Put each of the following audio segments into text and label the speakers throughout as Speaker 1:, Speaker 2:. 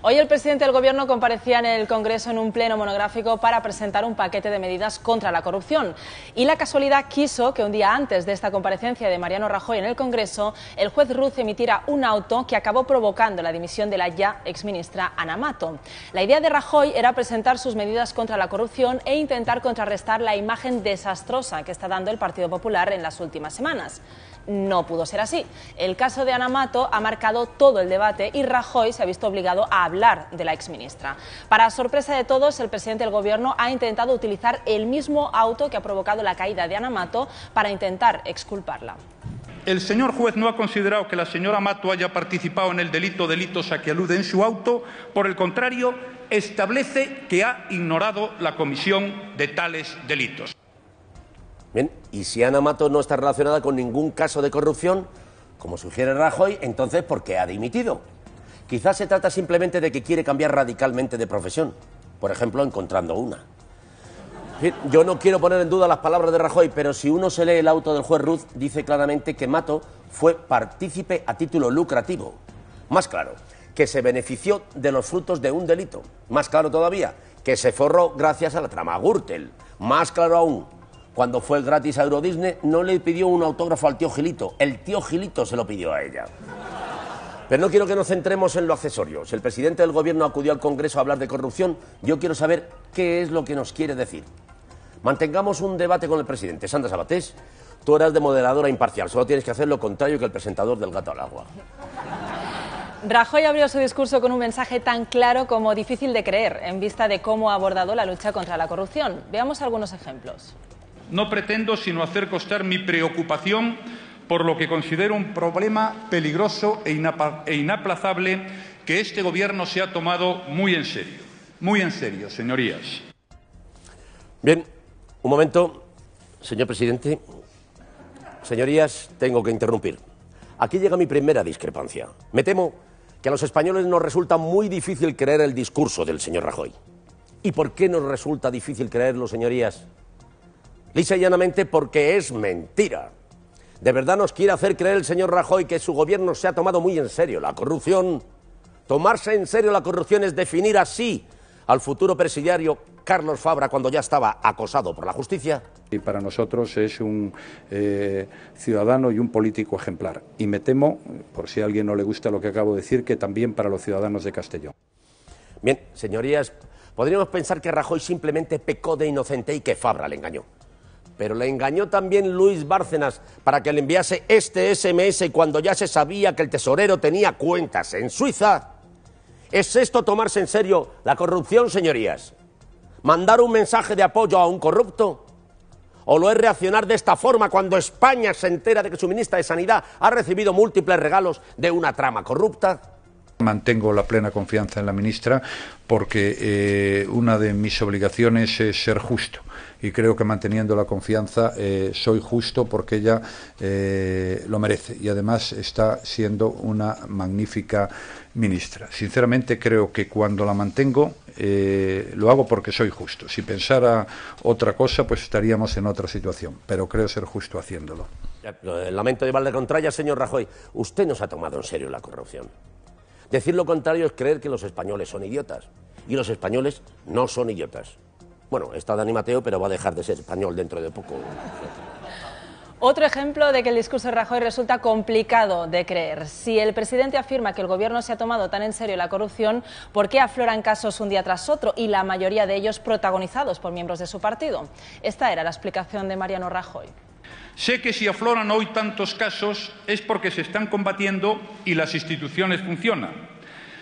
Speaker 1: Hoy el presidente del Gobierno comparecía en el Congreso en un pleno monográfico para presentar un paquete de medidas contra la corrupción. Y la casualidad quiso que un día antes de esta comparecencia de Mariano Rajoy en el Congreso, el juez Ruz emitiera un auto que acabó provocando la dimisión de la ya exministra Ana Mato. La idea de Rajoy era presentar sus medidas contra la corrupción e intentar contrarrestar la imagen desastrosa que está dando el Partido Popular en las últimas semanas. No pudo ser así. El caso de Ana Mato ha marcado todo el debate y Rajoy se ha visto obligado a hablar de la exministra. Para sorpresa de todos, el presidente del Gobierno ha intentado utilizar el mismo auto que ha provocado la caída de Ana Mato para intentar exculparla.
Speaker 2: El señor juez no ha considerado que la señora Mato haya participado en el delitos a que alude en su auto. Por el contrario, establece que ha ignorado la comisión de tales delitos.
Speaker 3: Bien, y si Ana Mato no está relacionada con ningún caso de corrupción, como sugiere Rajoy, entonces ¿por qué ha dimitido? Quizás se trata simplemente de que quiere cambiar radicalmente de profesión, por ejemplo, encontrando una. Bien, yo no quiero poner en duda las palabras de Rajoy, pero si uno se lee el auto del juez Ruz, dice claramente que Mato fue partícipe a título lucrativo. Más claro, que se benefició de los frutos de un delito. Más claro todavía, que se forró gracias a la trama Gürtel. Más claro aún, cuando fue gratis a Euro Disney, no le pidió un autógrafo al tío Gilito. El tío Gilito se lo pidió a ella. Pero no quiero que nos centremos en lo accesorio. Si el presidente del Gobierno acudió al Congreso a hablar de corrupción, yo quiero saber qué es lo que nos quiere decir. Mantengamos un debate con el presidente. Sandra Sabatés, tú eras de moderadora imparcial. Solo tienes que hacer lo contrario que el presentador del Gato al Agua.
Speaker 1: Rajoy abrió su discurso con un mensaje tan claro como difícil de creer, en vista de cómo ha abordado la lucha contra la corrupción. Veamos algunos ejemplos.
Speaker 2: No pretendo sino hacer constar mi preocupación por lo que considero un problema peligroso e inaplazable que este Gobierno se ha tomado muy en serio, señorías.
Speaker 3: Bien, un momento, señor presidente. Señorías, tengo que interrumpir. Aquí llega mi primera discrepancia. Me temo que a los españoles nos resulta muy difícil creer el discurso del señor Rajoy. ¿Y por qué nos resulta difícil creerlo, señorías? Lisa y llanamente porque es mentira. ¿De verdad nos quiere hacer creer el señor Rajoy que su gobierno se ha tomado muy en serio la corrupción? Tomarse en serio la corrupción es definir así al futuro presidiario Carlos Fabra cuando ya estaba acosado por la justicia.
Speaker 4: Y para nosotros es un ciudadano y un político ejemplar. Y me temo, por si a alguien no le gusta lo que acabo de decir, que también para los ciudadanos de Castellón.
Speaker 3: Bien, señorías, podríamos pensar que Rajoy simplemente pecó de inocente y que Fabra le engañó. Pero le engañó también Luis Bárcenas para que le enviase este SMS cuando ya se sabía que el tesorero tenía cuentas en Suiza. ¿Es esto tomarse en serio la corrupción, señorías? ¿Mandar un mensaje de apoyo a un corrupto? ¿O lo es reaccionar de esta forma cuando España se entera de que su ministra de Sanidad ha recibido múltiples regalos de una trama corrupta?
Speaker 4: Mantengo la plena confianza en la ministra porque una de mis obligaciones es ser justo y creo que manteniendo la confianza soy justo porque ella lo merece y además está siendo una magnífica ministra. Sinceramente creo que cuando la mantengo lo hago porque soy justo. Si pensara otra cosa pues estaríamos en otra situación, pero creo ser justo haciéndolo.
Speaker 3: Lamento llevarle contraria, señor Rajoy. Usted no se ha tomado en serio la corrupción. Decir lo contrario es creer que los españoles son idiotas. Y los españoles no son idiotas. Bueno, está Dani Mateo, pero va a dejar de ser español dentro de poco.
Speaker 1: Otro ejemplo de que el discurso de Rajoy resulta complicado de creer. Si el presidente afirma que el Gobierno se ha tomado tan en serio la corrupción, ¿por qué afloran casos un día tras otro y la mayoría de ellos protagonizados por miembros de su partido? Esta era la explicación de Mariano Rajoy.
Speaker 2: Sé que si afloran hoy tantos casos es porque se están combatiendo y las instituciones funcionan.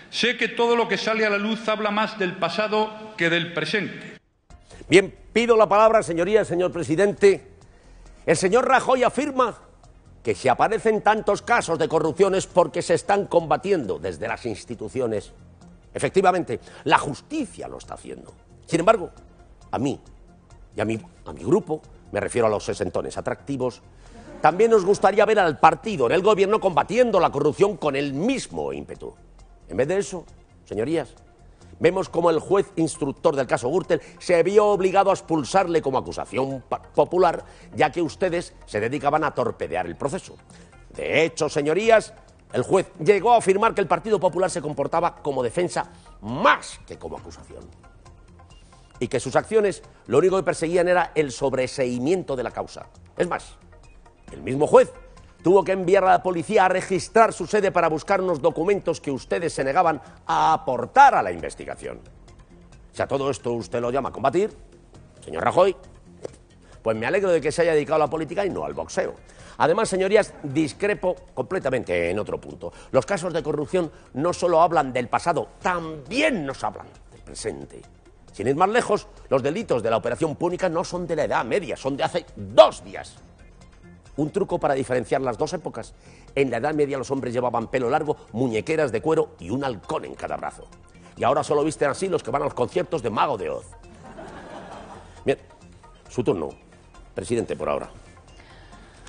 Speaker 2: Sé que todo lo que sale a la luz habla más del pasado que del presente.
Speaker 3: Bien, pido la palabra, señorías, señor presidente. El señor Rajoy afirma que si aparecen tantos casos de corrupción es porque se están combatiendo desde las instituciones. Efectivamente, la justicia lo está haciendo. Sin embargo, a mí y a mi grupo, me refiero a los sesentones atractivos, también nos gustaría ver al partido en el Gobierno combatiendo la corrupción con el mismo ímpetu. En vez de eso, señorías, vemos como el juez instructor del caso Gürtel se vio obligado a expulsarle como acusación popular, ya que ustedes se dedicaban a torpedear el proceso. De hecho, señorías, El juez llegó a afirmar que el Partido Popular se comportaba como defensa más que como acusación. Y que sus acciones lo único que perseguían era el sobreseimiento de la causa. Es más, el mismo juez tuvo que enviar a la policía a registrar su sede para buscar unos documentos que ustedes se negaban a aportar a la investigación. Si a todo esto usted lo llama combatir, señor Rajoy, pues me alegro de que se haya dedicado a la política y no al boxeo. Además, señorías, discrepo completamente en otro punto. Los casos de corrupción no solo hablan del pasado, también nos hablan del presente. Sin ir más lejos, los delitos de la Operación Púnica no son de la Edad Media, son de hace 2 días. Un truco para diferenciar las dos épocas. En la Edad Media los hombres llevaban pelo largo, muñequeras de cuero y un halcón en cada brazo. Y ahora solo visten así los que van a los conciertos de Mago de Oz. Bien, su turno, presidente, por ahora.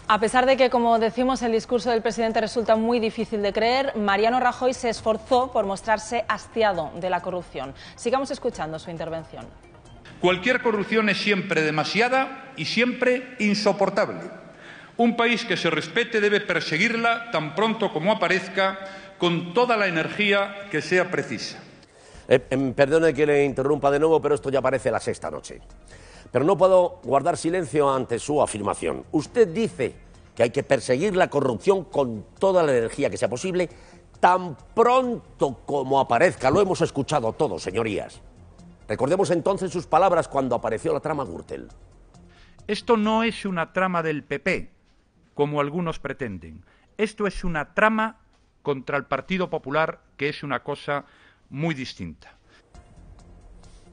Speaker 1: A pesar de que, como decimos, el discurso del presidente resulta muy difícil de creer, Mariano Rajoy se esforzó por mostrarse hastiado de la corrupción. Sigamos escuchando su intervención.
Speaker 2: Cualquier corrupción es siempre demasiada y siempre insoportable. Un país que se respete debe perseguirla tan pronto como aparezca, con toda la energía que sea precisa.
Speaker 3: Perdone que le interrumpa de nuevo, pero esto ya parece la 6ª noche. Pero no puedo guardar silencio ante su afirmación. Usted dice que hay que perseguir la corrupción con toda la energía que sea posible, tan pronto como aparezca. Lo hemos escuchado todos, señorías. Recordemos entonces sus palabras cuando apareció la trama Gürtel.
Speaker 4: Esto no es una trama del PP, como algunos pretenden. Esto es una trama contra el Partido Popular, que es una cosa muy distinta.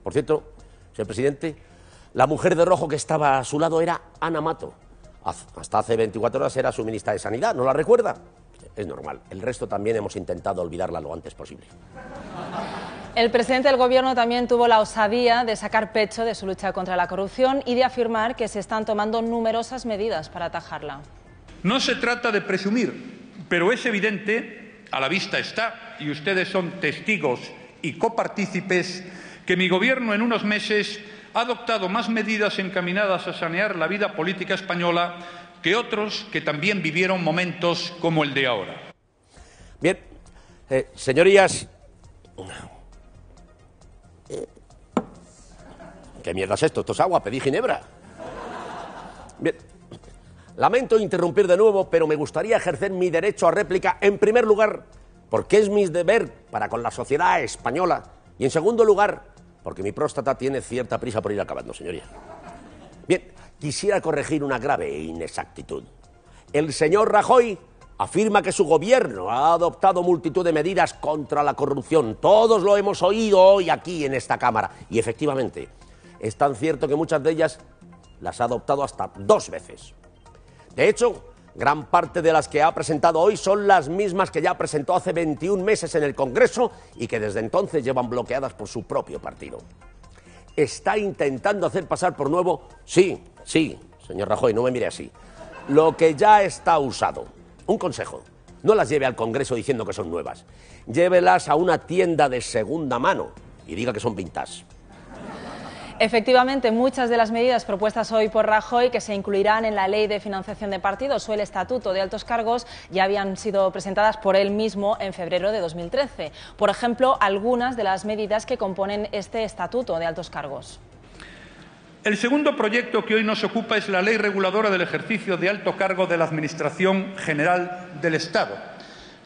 Speaker 3: Por cierto, señor presidente, la mujer de rojo que estaba a su lado era Ana Mato. Hasta hace 24 horas era su ministra de Sanidad, ¿no la recuerda? Es normal. El resto también hemos intentado olvidarla lo antes posible.
Speaker 1: El presidente del Gobierno también tuvo la osadía de sacar pecho de su lucha contra la corrupción y de afirmar que se están tomando numerosas medidas para atajarla.
Speaker 2: No se trata de presumir, pero es evidente, a la vista está, y ustedes son testigos y copartícipes, que mi Gobierno en unos meses ha adoptado más medidas encaminadas a sanear la vida política española que otros que también vivieron momentos como el de ahora.
Speaker 3: Bien, señorías... ¿Qué mierda es esto? Esto es agua, pedí ginebra. Bien, lamento interrumpir de nuevo, pero me gustaría ejercer mi derecho a réplica, en primer lugar, porque es mi deber para con la sociedad española, y en segundo lugar, porque mi próstata tiene cierta prisa por ir acabando, señoría. Bien, quisiera corregir una grave inexactitud. El señor Rajoy afirma que su gobierno ha adoptado multitud de medidas contra la corrupción. Todos lo hemos oído hoy aquí en esta Cámara. Y efectivamente, es tan cierto que muchas de ellas las ha adoptado hasta 2 veces. De hecho, gran parte de las que ha presentado hoy son las mismas que ya presentó hace 21 meses en el Congreso y que desde entonces llevan bloqueadas por su propio partido. ¿Está intentando hacer pasar por nuevo? Sí, señor Rajoy, no me mire así. Lo que ya está usado. Un consejo, no las lleve al Congreso diciendo que son nuevas. Llévelas a una tienda de segunda mano y diga que son vintage.
Speaker 1: Efectivamente, muchas de las medidas propuestas hoy por Rajoy, que se incluirán en la Ley de Financiación de Partidos o el Estatuto de Altos Cargos, ya habían sido presentadas por él mismo en febrero de 2013. Por ejemplo, algunas de las medidas que componen este Estatuto de Altos Cargos.
Speaker 2: El segundo proyecto que hoy nos ocupa es la Ley Reguladora del Ejercicio de Alto Cargo de la Administración General del Estado,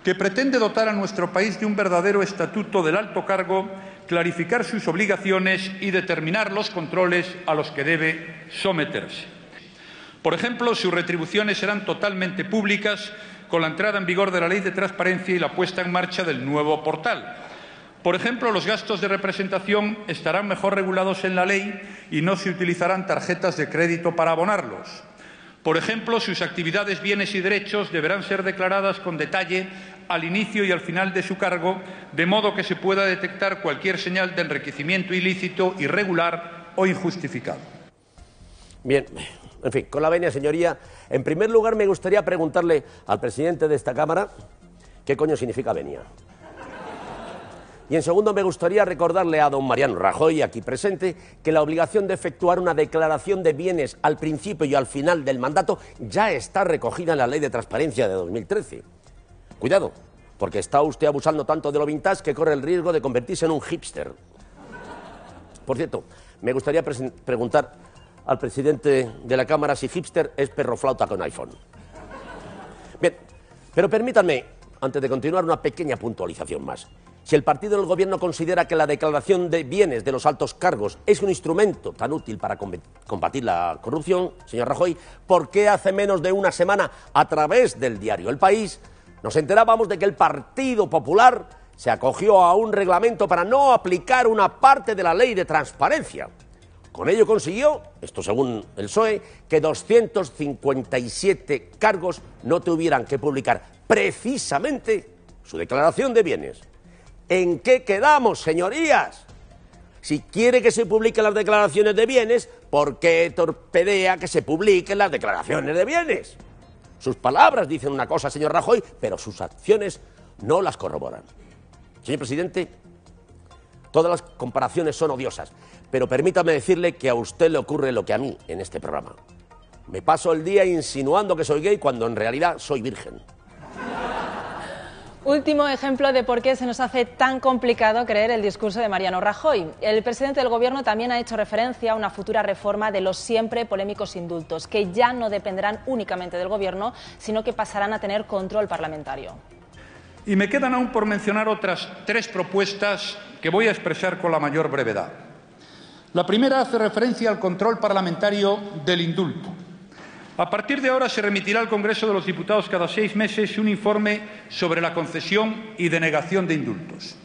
Speaker 2: que pretende dotar a nuestro país de un verdadero estatuto del alto cargo, clarificar sus obligaciones y determinar los controles a los que debe someterse. Por ejemplo, sus retribuciones serán totalmente públicas con la entrada en vigor de la Ley de Transparencia y la puesta en marcha del nuevo portal. Por ejemplo, los gastos de representación estarán mejor regulados en la ley y no se utilizarán tarjetas de crédito para abonarlos. Por ejemplo, sus actividades, bienes y derechos deberán ser declaradas con detalle al inicio y al final de su cargo, de modo que se pueda detectar cualquier señal de enriquecimiento ilícito, irregular o injustificado.
Speaker 3: Bien, en fin, con la venia, señoría, en primer lugar me gustaría preguntarle al presidente de esta Cámara qué coño significa venia. Y en segundo, me gustaría recordarle a don Mariano Rajoy, aquí presente, que la obligación de efectuar una declaración de bienes al principio y al final del mandato ya está recogida en la Ley de Transparencia de 2013. Cuidado, porque está usted abusando tanto de lo vintage que corre el riesgo de convertirse en un hipster. Por cierto, me gustaría preguntar al presidente de la Cámara si hipster es perroflauta con iPhone. Bien, pero permítanme, antes de continuar, una pequeña puntualización más. Si el partido del Gobierno considera que la declaración de bienes de los altos cargos es un instrumento tan útil para combatir la corrupción, señor Rajoy, ¿por qué hace menos de una semana, a través del diario El País, nos enterábamos de que el Partido Popular se acogió a un reglamento para no aplicar una parte de la ley de transparencia? Con ello consiguió, esto según el PSOE, que 257 cargos no tuvieran que publicar precisamente su declaración de bienes. ¿En qué quedamos, señorías? Si quiere que se publiquen las declaraciones de bienes, ¿por qué torpedea que se publiquen las declaraciones de bienes? Sus palabras dicen una cosa, señor Rajoy, pero sus acciones no las corroboran. Señor presidente, todas las comparaciones son odiosas, pero permítame decirle que a usted le ocurre lo que a mí en este programa. Me paso el día insinuando que soy gay cuando en realidad soy virgen.
Speaker 1: Último ejemplo de por qué se nos hace tan complicado creer el discurso de Mariano Rajoy. El presidente del Gobierno también ha hecho referencia a una futura reforma de los siempre polémicos indultos, que ya no dependerán únicamente del Gobierno, sino que pasarán a tener control parlamentario.
Speaker 2: Y me quedan aún por mencionar otras 3 propuestas que voy a expresar con la mayor brevedad. La primera hace referencia al control parlamentario del indulto. A partir de ahora se remitirá al Congreso de los Diputados cada 6 meses un informe sobre la concesión y denegación de indultos.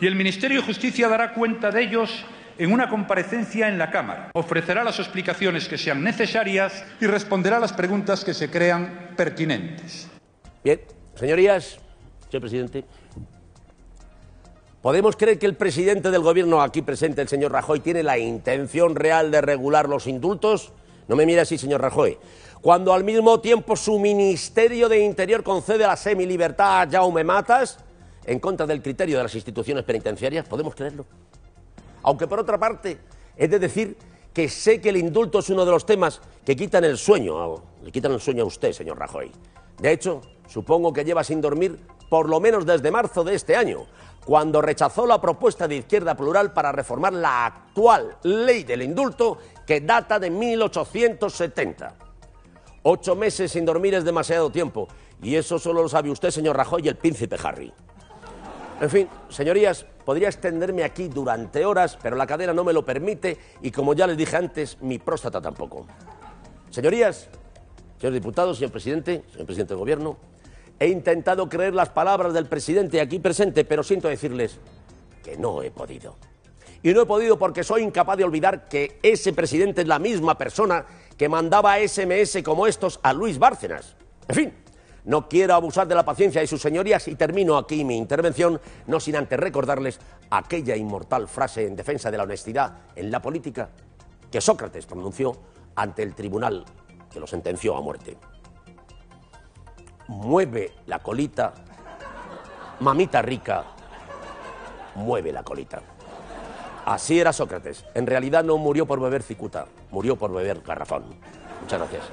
Speaker 2: Y el Ministerio de Justicia dará cuenta de ellos en una comparecencia en la Cámara. Ofrecerá las explicaciones que sean necesarias y responderá a las preguntas que se crean pertinentes.
Speaker 3: Bien, señorías, señor presidente, ¿podemos creer que el presidente del Gobierno aquí presente, el señor Rajoy, tiene la intención real de regular los indultos? No me mire así, señor Rajoy. Cuando al mismo tiempo su Ministerio de Interior concede la semilibertad a Jaume Matas en contra del criterio de las instituciones penitenciarias, ¿podemos creerlo? Aunque por otra parte, he de decir que sé que el indulto es uno de los temas que le quitan el sueño a usted, señor Rajoy. De hecho, supongo que lleva sin dormir por lo menos desde marzo de este año, cuando rechazó la propuesta de Izquierda Plural para reformar la actual ley del indulto, que data de 1870. 8 meses sin dormir es demasiado tiempo, y eso solo lo sabe usted, señor Rajoy, y el príncipe Harry. En fin, señorías, podría extenderme aquí durante horas, pero la cadena no me lo permite, y como ya les dije antes, mi próstata tampoco. Señorías, señores diputados, señor presidente del Gobierno, he intentado creer las palabras del presidente aquí presente, pero siento decirles que no he podido. Y no he podido porque soy incapaz de olvidar que ese presidente es la misma persona que mandaba SMS como estos a Luis Bárcenas. En fin, no quiero abusar de la paciencia de sus señorías y termino aquí mi intervención, no sin antes recordarles aquella inmortal frase en defensa de la honestidad en la política que Sócrates pronunció ante el tribunal que lo sentenció a muerte. Mueve la colita, mamita rica, mueve la colita. Así era Sócrates. En realidad no murió por beber cicuta, murió por beber garrafón. Muchas gracias.